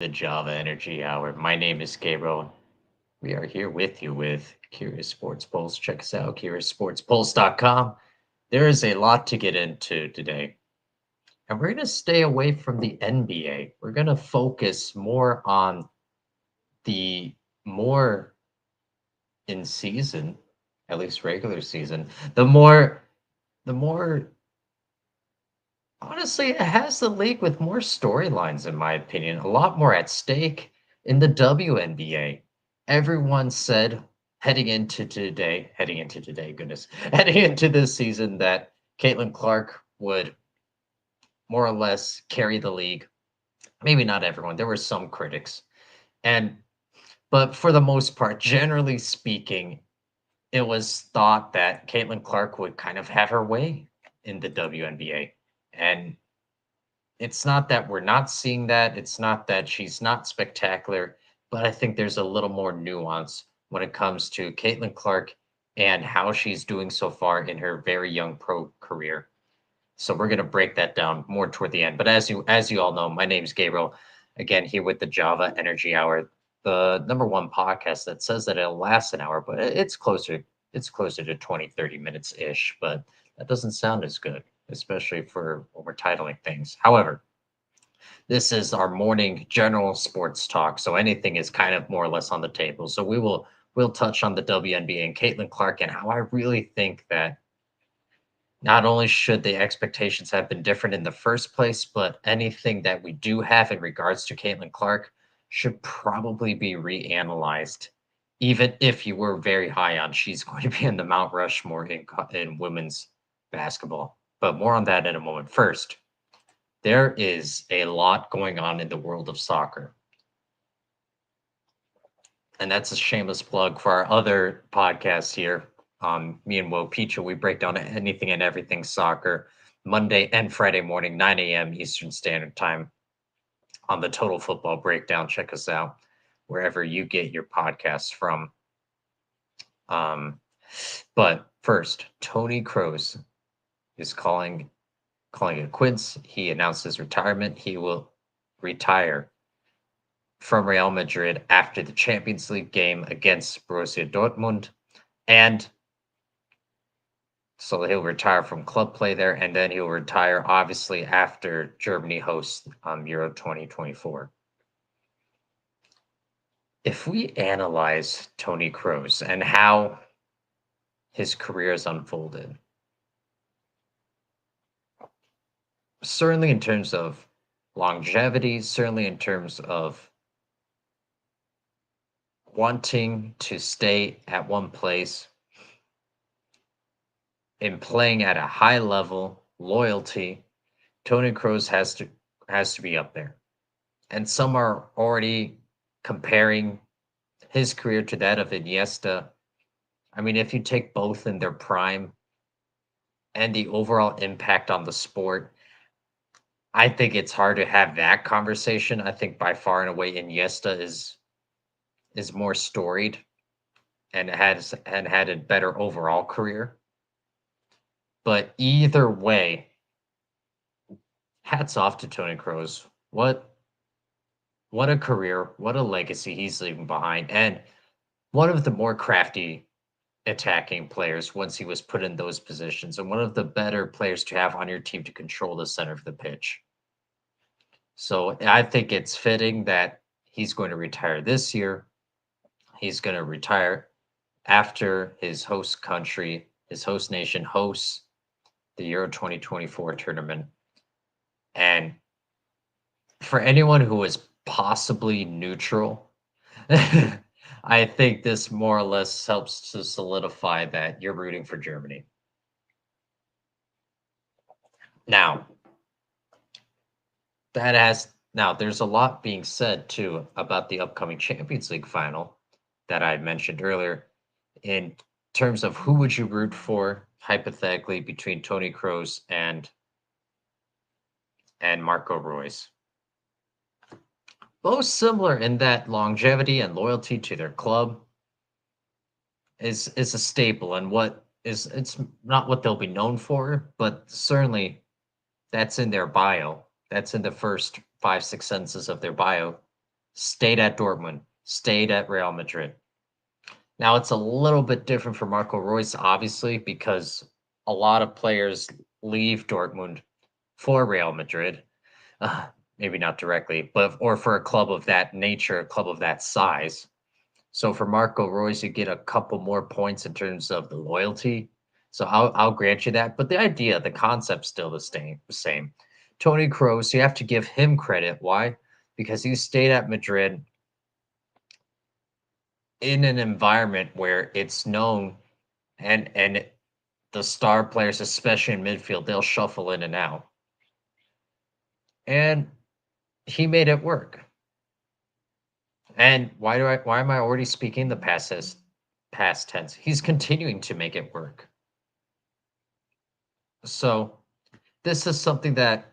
the Java Energy Hour. My name is Gabriel. We are here with you with Curious Sports Pulse. Check us out, CuriousSportsPulse.com. There is a lot to get into today, and we're going to stay away from the NBA. We're going to focus more on the more in season, at least regular season, the more honestly, it has the league with more storylines, in my opinion, a lot more at stake in the WNBA. Everyone said goodness, heading into this season that Caitlin Clark would more or less carry the league. Maybe not everyone. There were some critics. And but for the most part, generally speaking, it was thought that Caitlin Clark would kind of have her way in the WNBA. And it's not that we're not seeing that. It's not that she's not spectacular, but I think there's a little more nuance when it comes to Caitlin Clark and how she's doing so far in her very young pro career. So we're going to break that down more toward the end. But as you all know, my name is Gabriel. Again, here with the Java Energy Hour, the number one podcast that says that it'll last an hour, but it's closer to 20, 30 minutes ish. But that doesn't sound as good, especially for when we're titling things. However, this is our morning general sports talk, so anything is kind of more or less on the table. So we'll touch on the WNBA and Caitlin Clark and how I really think that not only should the expectations have been different in the first place, but anything that we do have in regards to Caitlin Clark should probably be reanalyzed. Even if you were very high on, she's going to be in the Mount Rushmore in women's basketball. But more on that in a moment. First, there is a lot going on in the world of soccer. And that's a shameless plug for our other podcast here. Me and Wo Picha, we break down anything and everything soccer Monday and Friday morning, 9 a.m. Eastern Standard Time on the Total Football Breakdown. Check us out wherever you get your podcasts from. But first, Toni Kroos is calling it quits. He announced his retirement. He will retire from Real Madrid after the Champions League game against Borussia Dortmund. And so he'll retire from club play there, and then he'll retire, obviously, after Germany hosts Euro 2024. If we analyze Toni Kroos and how his career has unfolded, certainly in terms of longevity, certainly in terms of wanting to stay at one place and playing at a high level, loyalty, Toni Kroos has to be up there. And some are already comparing his career to that of Iniesta. I mean, if you take both in their prime and the overall impact on the sport, I think it's hard to have that conversation. I think by far and away Iniesta is more storied and had a better overall career. But either way, hats off to Toni Kroos. What a career, what a legacy he's leaving behind, and one of the more crafty attacking players once he was put in those positions, and one of the better players to have on your team to control the center of the pitch. So I think it's fitting that he's going to retire this year. He's going to retire after his host country, his host nation hosts the Euro 2024 tournament. And for anyone who is possibly neutral, I think this more or less helps to solidify that you're rooting for Germany. Now, there's a lot being said too about the upcoming Champions League final that I mentioned earlier in terms of who would you root for hypothetically between Toni Kroos and Marco Reus. Both similar in that longevity and loyalty to their club is a staple, and it's not what they'll be known for, but certainly that's in their bio. That's in the first 5, 6 sentences of their bio. stayed at Dortmund, stayed at Real Madrid. Now it's a little bit different for Marco Reus, obviously, because a lot of players leave Dortmund for Real Madrid. Maybe not directly, but or for a club of that nature, a club of that size. So for Marco Reus, you get a couple more points in terms of the loyalty. So I'll grant you that. But the idea, the concept's still the same. Toni Kroos, you have to give him credit. Why? Because he stayed at Madrid in an environment where it's known and the star players, especially in midfield, they'll shuffle in and out. And he made it work. And why am I already speaking the past tense? He's continuing to make it work. So this is something that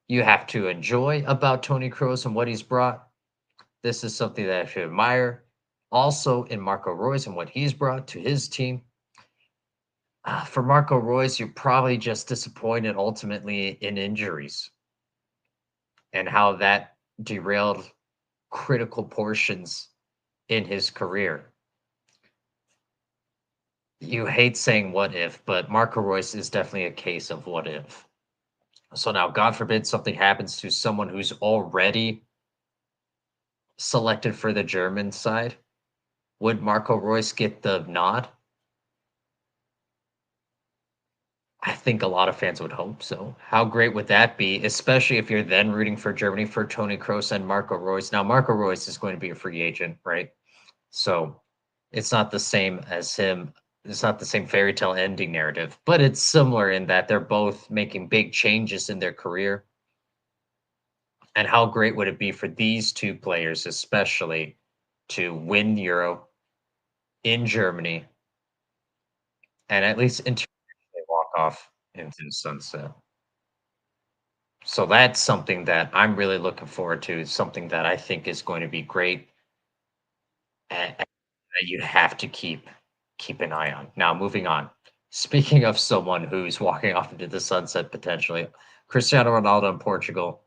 you have to enjoy about Toni Kroos and what he's brought. This is something that I should admire. Also in Marco Reus and what he's brought to his team. For Marco Reus, you're probably just disappointed ultimately in injuries and how that derailed critical portions in his career. You hate saying what if, but Marco Reus is definitely a case of what if. So now, God forbid something happens to someone who's already selected for the German side. Would Marco Reus get the nod? I think a lot of fans would hope so. How great would that be, especially if you're then rooting for Germany for Toni Kroos and Marco Reus? Now, Marco Reus is going to be a free agent, right? So it's not the same as him. It's not the same fairy tale ending narrative, but it's similar in that they're both making big changes in their career. And how great would it be for these two players, especially, to win Euro in Germany and at least internationally walk off into the sunset? So that's something that I'm really looking forward to. It's something that I think is going to be great and that you have to keep an eye on. Now, moving on. Speaking of someone who's walking off into the sunset potentially, Cristiano Ronaldo in Portugal,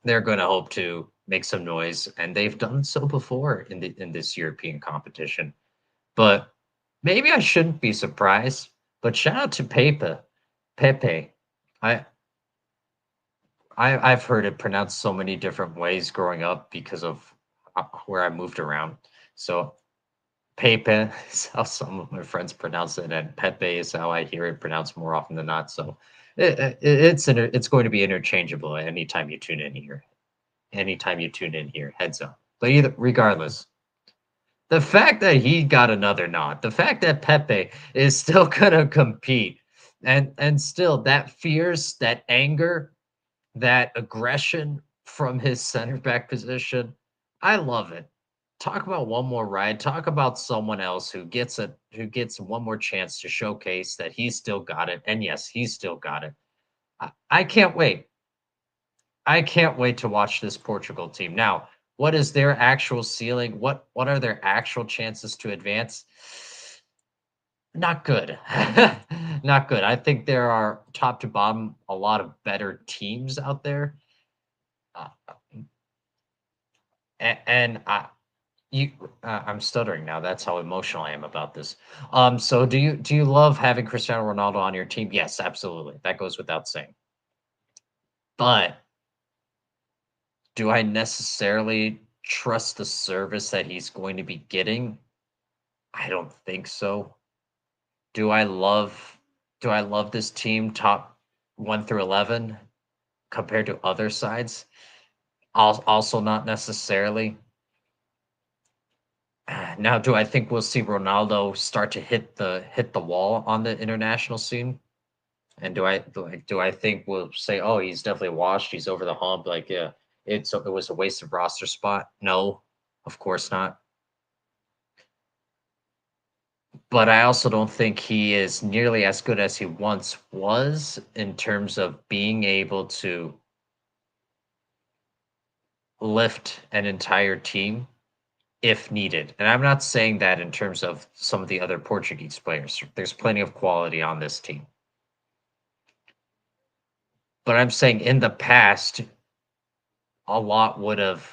they're going to hope to make some noise, and they've done so before in this European competition. But maybe I shouldn't be surprised. But shout out to Pepe. I I've heard it pronounced so many different ways growing up because of where I moved around. So Pepe is how some of my friends pronounce it, and Pepe is how I hear it pronounced more often than not. So it's going to be interchangeable anytime you tune in here. Anytime you tune in here, heads up. But either regardless, the fact that he got another nod, the fact that Pepe is still gonna compete, and still that fierce, that anger, that aggression from his center back position, I love it. Talk about one more ride. Talk about someone else who gets one more chance to showcase that he's still got it. And yes, he's still got it. I can't wait. I can't wait to watch this Portugal team. Now, what is their actual ceiling? What are their actual chances to advance? Not good. Not good. I think there are top to bottom a lot of better teams out there. Uh, and you I'm stuttering now. That's how emotional I am about this. So do you love having Cristiano Ronaldo on your team? Yes, absolutely. That goes without saying. But do I necessarily trust the service that he's going to be getting? I don't think so. Do I love do I love this team top 1 through 11 compared to other sides? Also not necessarily. Now, do I think we'll see Ronaldo start to hit the wall on the international scene? And do I think we'll say, "Oh, he's definitely washed, he's over the hump," like, yeah, it was a waste of roster spot? No, of course not. But I also don't think he is nearly as good as he once was in terms of being able to lift an entire team if needed. And I'm not saying that in terms of some of the other Portuguese players. There's plenty of quality on this team. But I'm saying in the past, a lot would have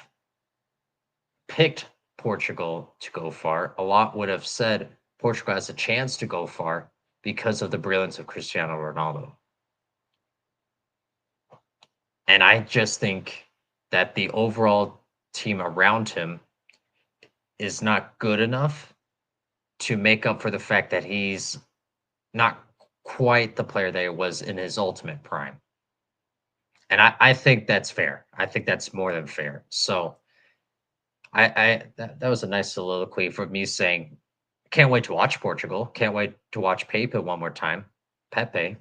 picked Portugal to go far. A lot would have said Portugal has a chance to go far because of the brilliance of Cristiano Ronaldo. And I just think that the overall team around him is not good enough to make up for the fact that he's not quite the player that he was in his ultimate prime. And I think that's fair. I think that's more than fair. So that was a nice soliloquy for me saying, can't wait to watch Portugal. Can't wait to watch Pepe one more time. Pepe.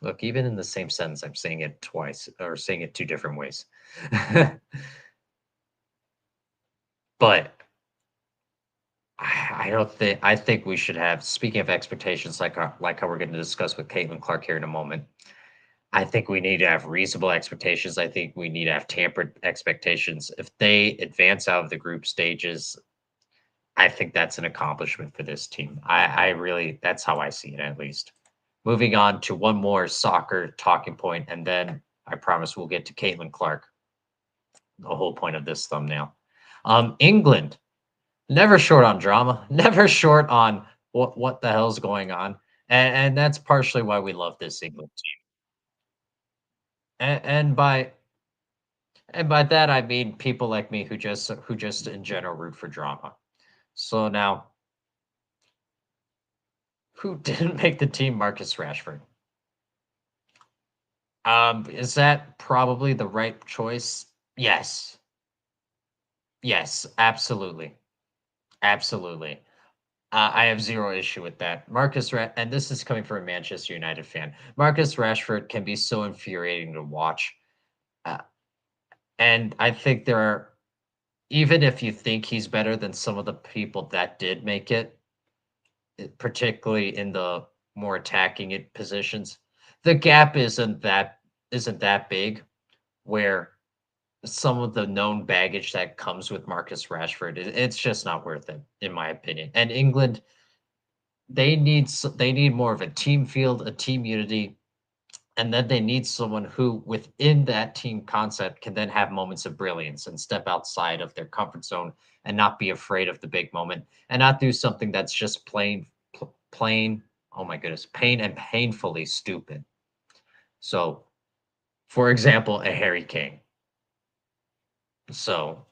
Look, even in the same sentence, I'm saying it twice or saying it two different ways. But I don't think I think we should have. Speaking of expectations, like how we're going to discuss with Caitlin Clark here in a moment. I think we need to have reasonable expectations. I think we need to have tampered expectations. If they advance out of the group stages, I think that's an accomplishment for this team. I really, that's how I see it, at least. Moving on to one more soccer talking point, and then I promise we'll get to Caitlin Clark, the whole point of this thumbnail. England, never short on drama, never short on what the hell's going on, and that's partially why we love this England team. And by that I mean people like me who just in general root for drama. So now, who didn't make the team? Marcus Rashford. Is that probably the right choice? Yes. Yes, absolutely. Absolutely. I have zero issue with that. And this is coming from a Manchester United fan. Marcus Rashford can be so infuriating to watch. Uh, and I think there are, even if you think he's better than some of the people that did make it, particularly in the more attacking it positions, the gap isn't that big where some of the known baggage that comes with Marcus Rashford, it's just not worth it, in my opinion. And England, they need more of a team field, a team unity, and then they need someone who, within that team concept, can then have moments of brilliance and step outside of their comfort zone and not be afraid of the big moment and not do something that's just plain. Oh my goodness, painfully stupid. So, for example, a Harry Kane. So,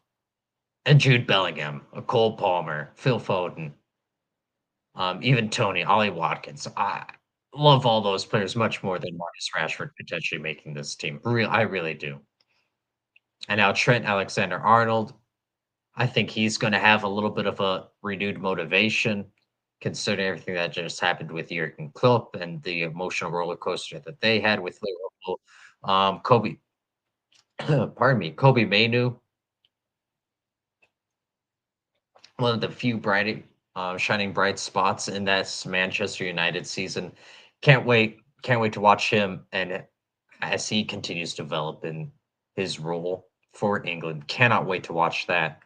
and Jude Bellingham, a Cole Palmer, Phil Foden, even Tony, Ollie Watkins. I love all those players much more than Marcus Rashford potentially making this team. I really do. And now Trent Alexander-Arnold, I think he's going to have a little bit of a renewed motivation, considering everything that just happened with Jurgen Klopp and the emotional roller coaster that they had with Liverpool. Kobe, pardon me, Kobe Mainu, one of the few shining bright spots in that Manchester United season. Can't wait to watch him and as he continues to develop in his role for England. Cannot wait to watch that.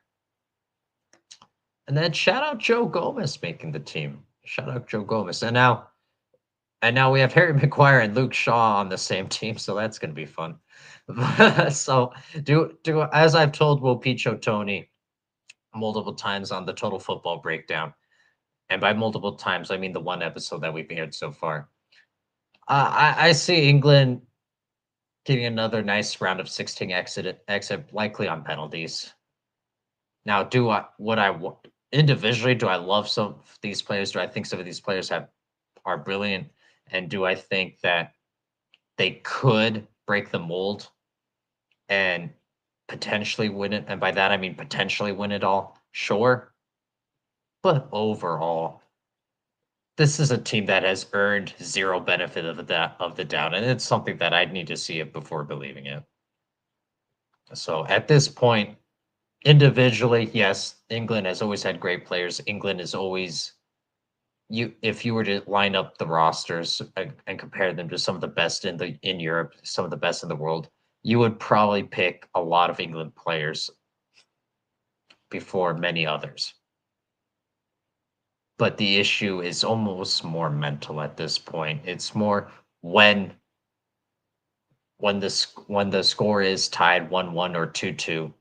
And then shout out Joe Gomez making the team. Shout out Joe Gomez. And now we have Harry Maguire and Luke Shaw on the same team, so that's going to be fun. So do as I've told Will Picho Tony multiple times on the Total Football Breakdown, and by multiple times I mean the one episode that we've aired so far. I see England getting another nice round of 16 exit likely on penalties. Now, do I what I wa- individually do I love some of these players? Do I think some of these players are brilliant? And do I think that they could break the mold and potentially win it? And by that I mean potentially win it all. Sure, but overall, this is a team that has earned zero benefit of the doubt, and it's something that I'd need to see it before believing it. So at this point, individually, yes, England has always had great players. England is always if you were to line up the rosters and compare them to some of the best in Europe, some of the best in the world, you would probably pick a lot of England players before many others. But the issue is almost more mental at this point. It's more when the score is tied 1-1 or 2-2,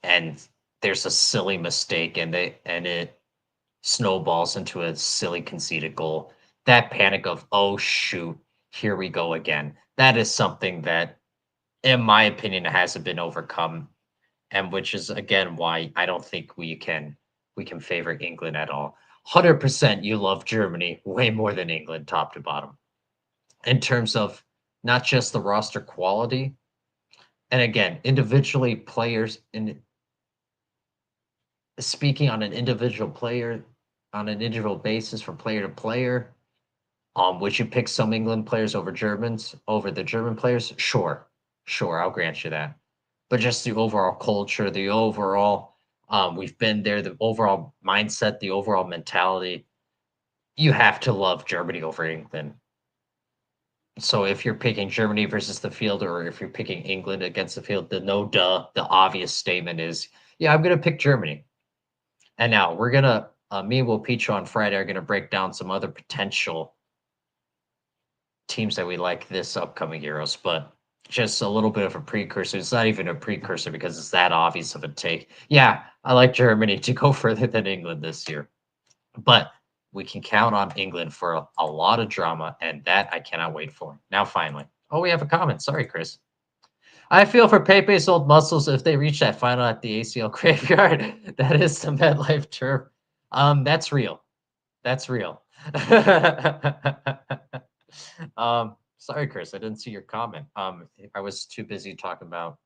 and there's a silly mistake and it snowballs into a silly conceded goal. That panic of, oh shoot, here we go again. That is something that, in my opinion, hasn't been overcome, and which is again why I don't think we can favor England at all. 100% you love Germany way more than England, top to bottom, in terms of not just the roster quality, and again, individually players in speaking on an individual basis from player to player. Would you pick some England players over the German players? Sure, sure, I'll grant you that. But just the overall culture, the overall, we've been there, the overall mindset, the overall mentality. You have to love Germany over England. So if you're picking Germany versus the field, or if you're picking England against the field, the obvious statement is, yeah, I'm gonna pick Germany. And now me and Will Peach on Friday are gonna break down some other potential teams that we like this upcoming Euros, but just a little bit of a precursor. It's not even a precursor because it's that obvious of a take. Yeah, I like Germany to go further than England this year, but we can count on England for a lot of drama, and that I cannot wait for. Now, finally. Oh, we have a comment. Sorry, Chris. I feel for Pepe's old muscles if they reach that final at the ACL graveyard. That is the MetLife turf. That's real. That's real. Sorry, Chris, I didn't see your comment. I was too busy talking about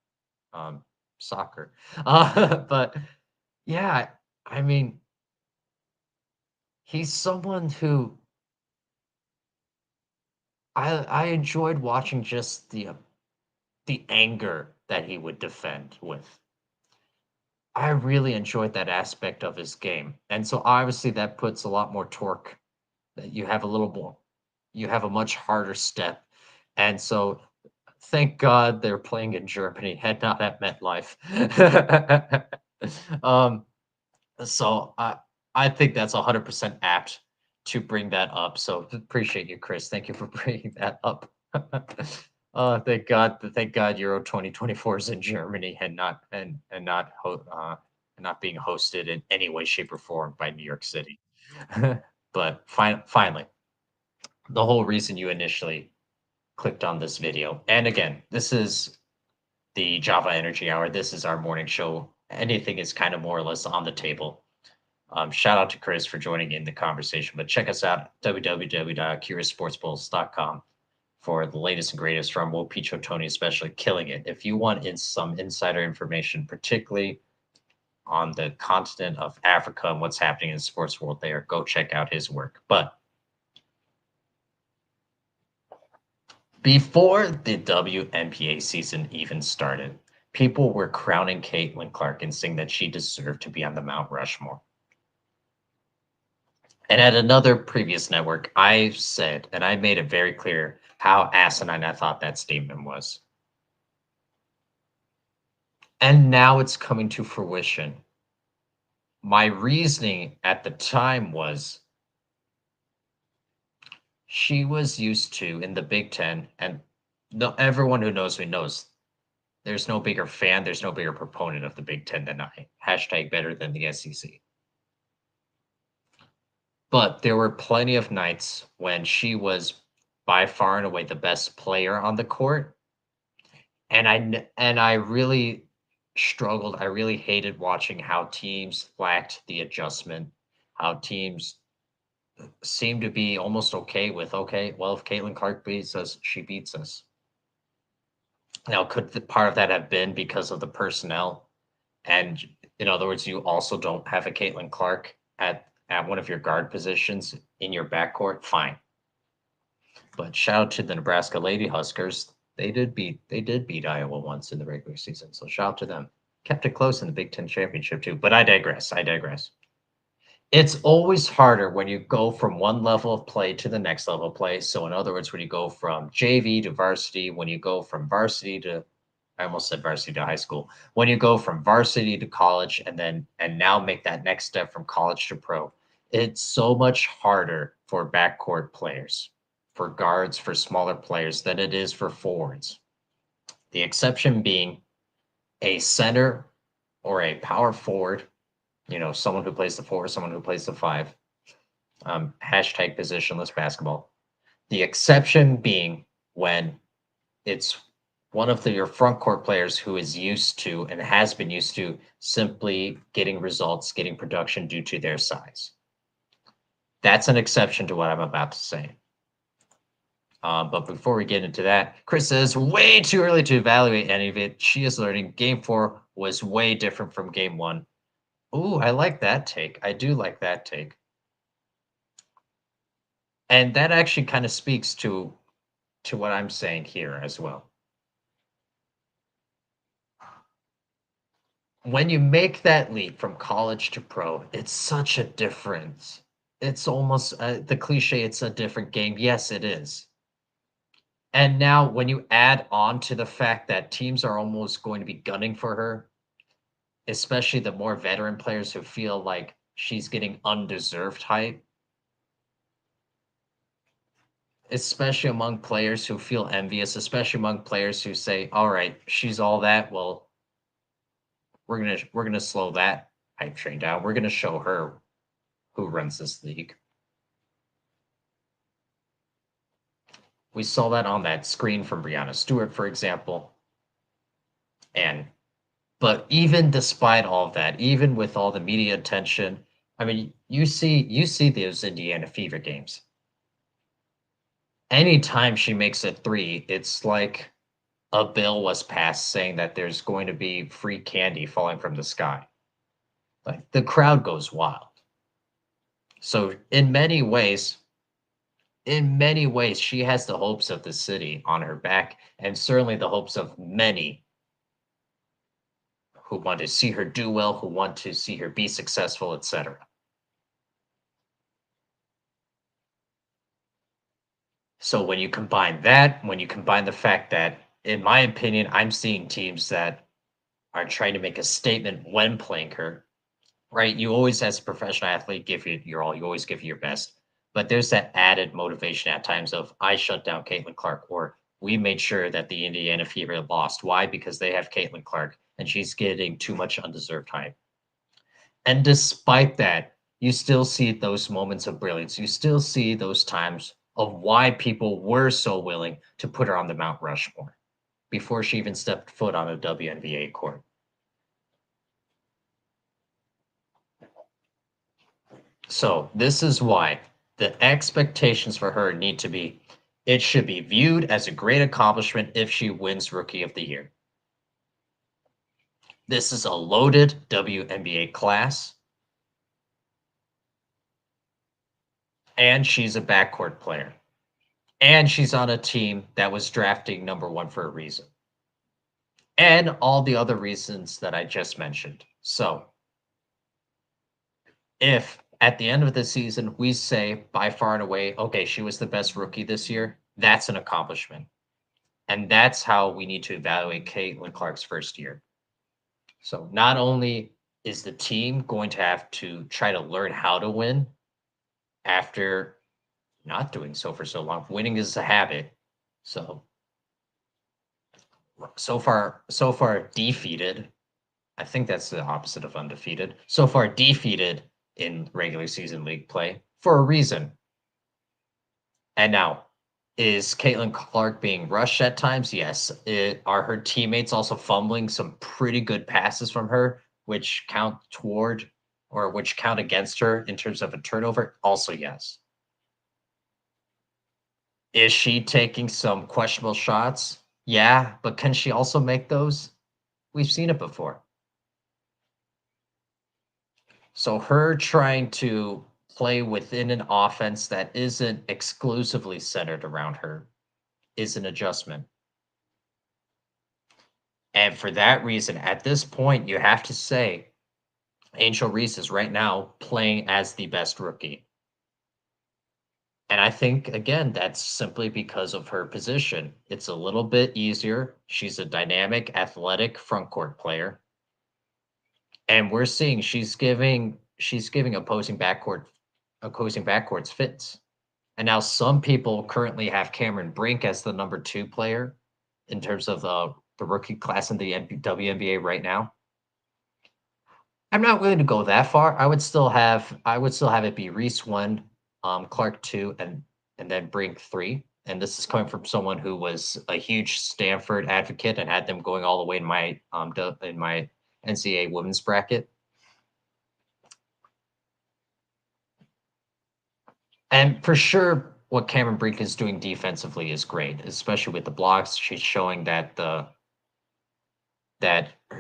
um soccer. But yeah, I mean, he's someone who I enjoyed watching just the anger that he would defend with. I really enjoyed that aspect of his game. And so obviously that puts a lot more torque, that you have a little more, you have a much harder step. And so thank God they're playing in Germany and not at MetLife. um, so I think that's 100% apt to bring that up. So appreciate you, Chris. Thank you for bringing that up. Thank God Euro 2024 is in Germany and not being hosted in any way, shape, or form by New York City. But finally, the whole reason you initially clicked on this video, and again, this is the Java Energy Hour. This is our morning show. Anything is kind of more or less on the table. Shout out to Chris for joining in the conversation, but check us out www.curioussportsbulls.com for the latest and greatest from Will Picho Tony, especially killing it. If you want some insider information, particularly on the continent of Africa and what's happening in the sports world there, go check out his work. But before the WNBA season even started, people were crowning Caitlin Clark and saying that she deserved to be on the Mount Rushmore. And at another previous network, I said, and I made it very clear how asinine I thought that statement was. And now it's coming to fruition. My reasoning at the time was she was used to in the Big Ten, and everyone who knows me knows there's no bigger fan, there's no bigger proponent of the Big Ten than I. Hashtag better than the SEC. But there were plenty of nights when she was by far and away the best player on the court, and I really struggled. I really hated watching how teams lacked the adjustment, how teams seemed to be almost okay with, okay, well, if Caitlin Clark beats us, she beats us. Now, could part of that have been because of the personnel? And in other words, you also don't have a Caitlin Clark at one of your guard positions in your backcourt. Fine, but shout out to the Nebraska Lady Huskers. They did beat Iowa once in the regular season, so shout out to them. Kept it close in the Big Ten championship too. But I digress. I digress. It's always harder when you go from one level of play to the next level of play. So in other words, when you go from JV to varsity, when you go from varsity to I almost said varsity to high school. When you go from varsity to college and now make that next step from college to pro, it's so much harder for backcourt players, for guards, for smaller players than it is for forwards. The exception being a center or a power forward, someone who plays the four, someone who plays the five, hashtag positionless basketball. The exception being when it's one of your front court players who is used to and has been used to simply getting results, getting production due to their size. That's an exception to what I'm about to say. But before we get into that, Chris says way too early to evaluate any of it. She is learning. Game 4 was way different from game 1. Ooh, I like that take. I do like that take. And that actually kind of speaks to what I'm saying here as well. When you make that leap from college to pro, it's such a difference. It's almost the cliche, it's a different game. Yes, it is. And now when you add on to the fact that teams are almost going to be gunning for her, especially the more veteran players who feel like she's getting undeserved hype, especially among players who feel envious, especially among players who say, "All right, she's all that. Well, we're gonna slow that hype train down. We're gonna show her who runs this league." We saw that on that screen from Brianna Stewart, for example. But even despite all of that, even with all the media attention, I mean, you see those Indiana Fever games. Anytime she makes a three, it's like a bill was passed saying that there's going to be free candy falling from the sky. Like the crowd goes wild. So in many ways, she has the hopes of the city on her back, and certainly the hopes of many who want to see her do well, who want to see her be successful, etc. So when you combine that, when you combine the fact that, in my opinion, I'm seeing teams that are trying to make a statement when playing her, right? You always, as a professional athlete, give it your all. You always give your best. But there's that added motivation at times of, I shut down Caitlin Clark, or we made sure that the Indiana Fever lost. Why? Because they have Caitlin Clark, and she's getting too much undeserved hype. And despite that, you still see those moments of brilliance. You still see those times of why people were so willing to put her on the Mount Rushmore before she even stepped foot on a WNBA court. So this is why the expectations for her need to be, it should be viewed as a great accomplishment if she wins Rookie of the Year. This is a loaded WNBA class, and she's a backcourt player. And she's on a team that was drafting number 1 for a reason. And all the other reasons that I just mentioned. So if at the end of the season we say by far and away, okay, she was the best rookie this year, that's an accomplishment. And that's how we need to evaluate Caitlin Clark's first year. So not only is the team going to have to try to learn how to win after not doing so for so long. Winning is a habit. So far defeated. I think that's the opposite of undefeated. So far defeated in regular season league play for a reason. And now, is Caitlin Clark being rushed at times? Yes. Are her teammates also fumbling some pretty good passes from her, which count toward or which count against her in terms of a turnover? Also, yes. Is she taking some questionable shots? Yeah, but can she also make those? We've seen it before. So her trying to play within an offense that isn't exclusively centered around her is an adjustment. And for that reason, at this point, you have to say Angel Reese is right now playing as the best rookie. And I think, again, that's simply because of her position. It's a little bit easier. She's a dynamic, athletic front court player. And we're seeing she's giving opposing backcourts fits. And now some people currently have Cameron Brink as the number 2 player in terms of the rookie class in the WNBA right now. I'm not willing to go that far. I would still have it be Reese 1, Clark 2, and then Brink 3. And this is coming from someone who was a huge Stanford advocate and had them going all the way in my NCAA women's bracket. And for sure, what Cameron Brink is doing defensively is great, especially with the blocks. She's showing that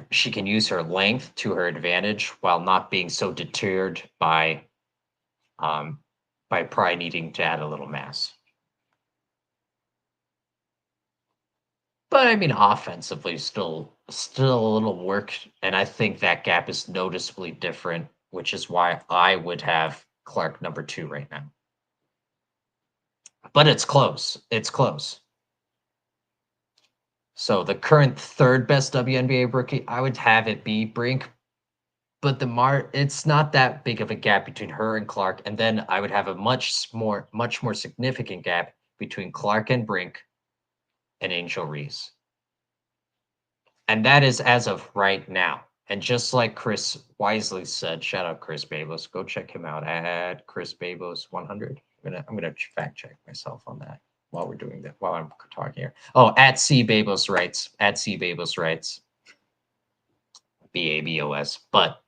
she can use her length to her advantage while not being so deterred um, by probably needing to add a little mass. But I mean, offensively, still a little work, and I think that gap is noticeably different, which is why I would have Clark number 2 right now. But it's close. It's close. So the current third best WNBA rookie, I would have it be Brink, but it's not that big of a gap between her and Clark, and then I would have a much more significant gap between Clark and Brink and Angel Reese. And that is as of right now. And just like Chris wisely said, shout out Chris Babos. Go check him out at Chris Babos 100. I'm gonna fact check myself on that while we're doing that, while I'm talking here. Oh, at C Babos writes, Babos. But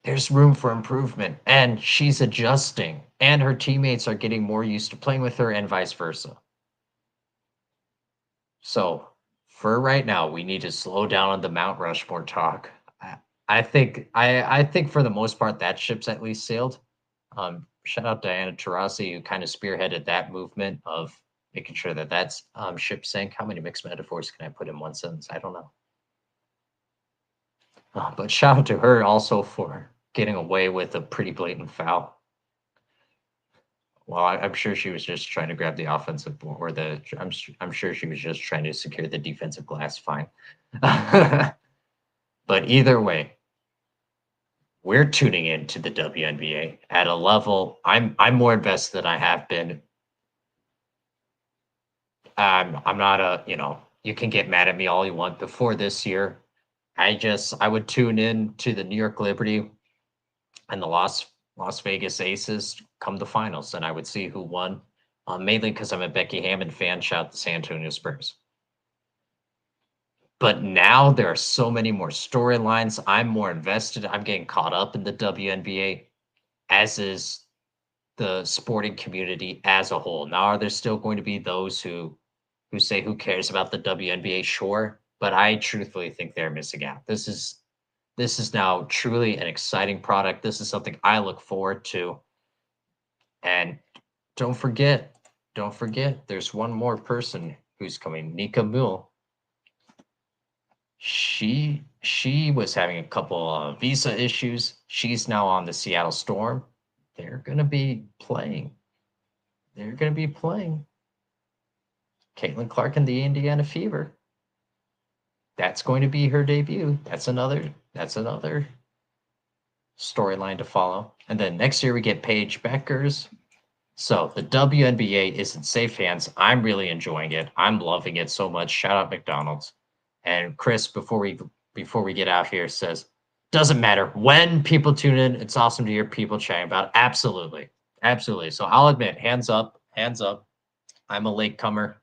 there's room for improvement, and she's adjusting, and her teammates are getting more used to playing with her, and vice versa. So for right now, we need to slow down on the Mount Rushmore talk. I think for the most part that ship's at least sailed. Shout out Diana Taurasi, who kind of spearheaded that movement of making sure that that's ship sank. How many mixed metaphors can I put in one sentence? I don't know. But shout out to her also for getting away with a pretty blatant foul. Well, I'm sure she was just trying to grab the offensive or I'm sure she was just trying to secure the defensive glass. Fine. But either way, we're tuning into the WNBA at a level I'm more invested than I have been. I'm not you can get mad at me all you want. Before this year, I would tune in to the New York Liberty and the Las Vegas Aces come the finals, and I would see who won. Mainly because I'm a Becky Hammond fan. Shout out the San Antonio Spurs. But now there are so many more storylines. I'm more invested. I'm getting caught up in the WNBA, as is the sporting community as a whole. Now, are there still going to be those who say who cares about the WNBA? Sure, but I truthfully think they're missing out. This is now truly an exciting product. This is something I look forward to. And don't forget, there's one more person who's coming, Nika Mule. She was having a couple of visa issues. She's now on the Seattle Storm. They're gonna be playing. Caitlin Clark and the Indiana Fever. That's going to be her debut. That's another storyline to follow. And then next year we get Paige Beckers. So the WNBA is in safe hands. I'm really enjoying it. I'm loving it so much. Shout out McDonald's. And Chris, before we get out here, says, doesn't matter when people tune in. It's awesome to hear people chatting about it. Absolutely. Absolutely. So I'll admit, hands up. I'm a latecomer.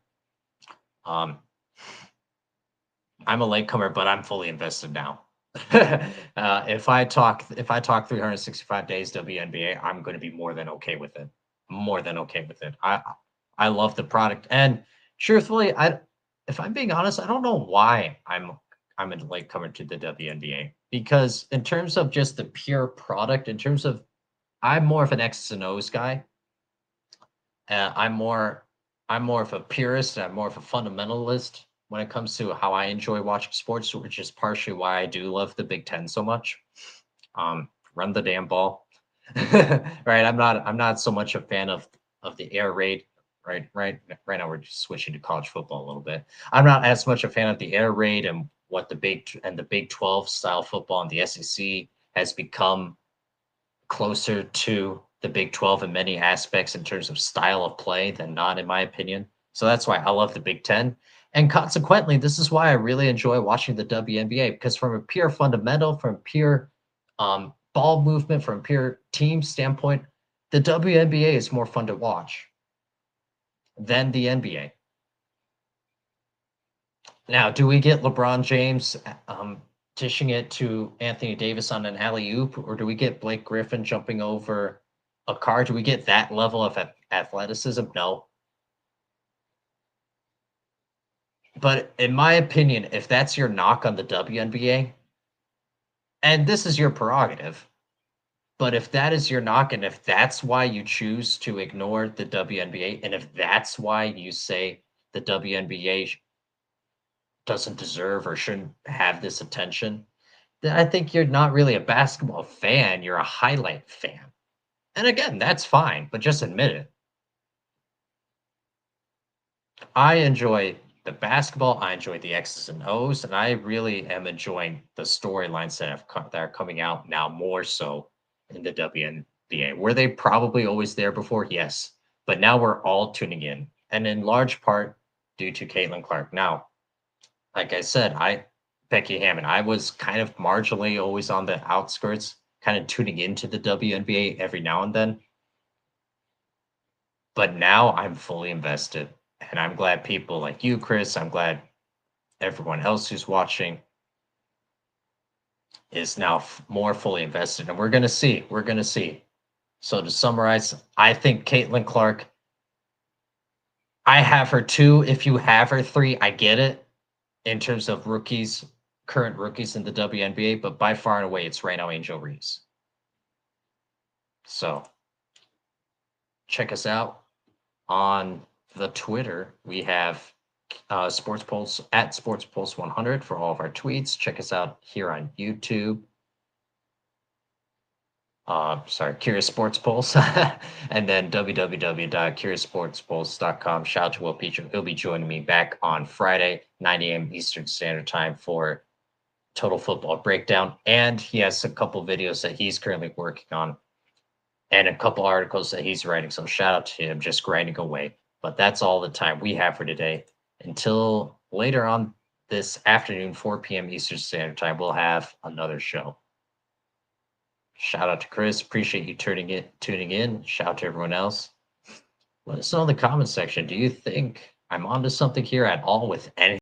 I'm a latecomer, but I'm fully invested now. If I talk 365 days WNBA, I'm going to be more than okay with it. More than okay with it. I love the product, and truthfully, if I'm being honest, I don't know why I'm a latecomer to the WNBA, because in terms of just the pure product, I'm more of an X's and O's guy. I'm more of a purist. I'm more of a fundamentalist when it comes to how I enjoy watching sports, which is partially why I do love the Big Ten so much. Run the damn ball, right? I'm not so much a fan of the air raid. Right now we're just switching to college football a little bit. I'm not as much a fan of the air raid and what the Big 12 style football and the SEC has become closer to the Big 12 in many aspects in terms of style of play than not, in my opinion. So that's why I love the Big Ten. And consequently, this is why I really enjoy watching the WNBA because from a pure fundamental, from pure ball movement, from pure team standpoint, the WNBA is more fun to watch than the NBA. Now, do we get LeBron James dishing it to Anthony Davis on an alley oop, or do we get Blake Griffin jumping over a car? Do we get that level of athleticism? No. But in my opinion, if that's your knock on the WNBA, and this is your prerogative, but if that is your knock, and if that's why you choose to ignore the WNBA, and if that's why you say the WNBA doesn't deserve or shouldn't have this attention, then I think you're not really a basketball fan, you're a highlight fan. And again, that's fine, but just admit it. I enjoy the basketball, I enjoy the X's and O's, and I really am enjoying the storylines that are coming out now more so in the WNBA. Were they probably always there before? Yes. But now we're all tuning in, and in large part due to Caitlin Clark. Now, like I said, Becky Hammond, I was kind of marginally always on the outskirts, kind of tuning into the WNBA every now and then. But now I'm fully invested, and I'm glad people like you, Chris, I'm glad everyone else who's watching is now more fully invested, and we're gonna see. We're gonna see. So to summarize, I think Caitlin Clark. I have her two. If you have her three, I get it in terms of rookies, current rookies in the WNBA, but by far and away, it's right now Angel Reese. So check us out on the Twitter. We have Sports Pulse at Sports Pulse 100 for all of our tweets. Check us out here on YouTube. Sorry, Curious Sports Pulse, and then www.curioussportspulse.com. Shout out to Will Petrie. He'll be joining me back on Friday, 9 a.m. Eastern Standard Time for Total Football Breakdown. And he has a couple videos that he's currently working on and a couple articles that he's writing. So shout out to him, just grinding away. But that's all the time we have for today. Until later on this afternoon, 4 p.m. Eastern Standard Time, we'll have another show. Shout out to Chris. Appreciate you tuning in. Shout out to everyone else. Let us know in the comment section. Do you think I'm onto something here at all with anything?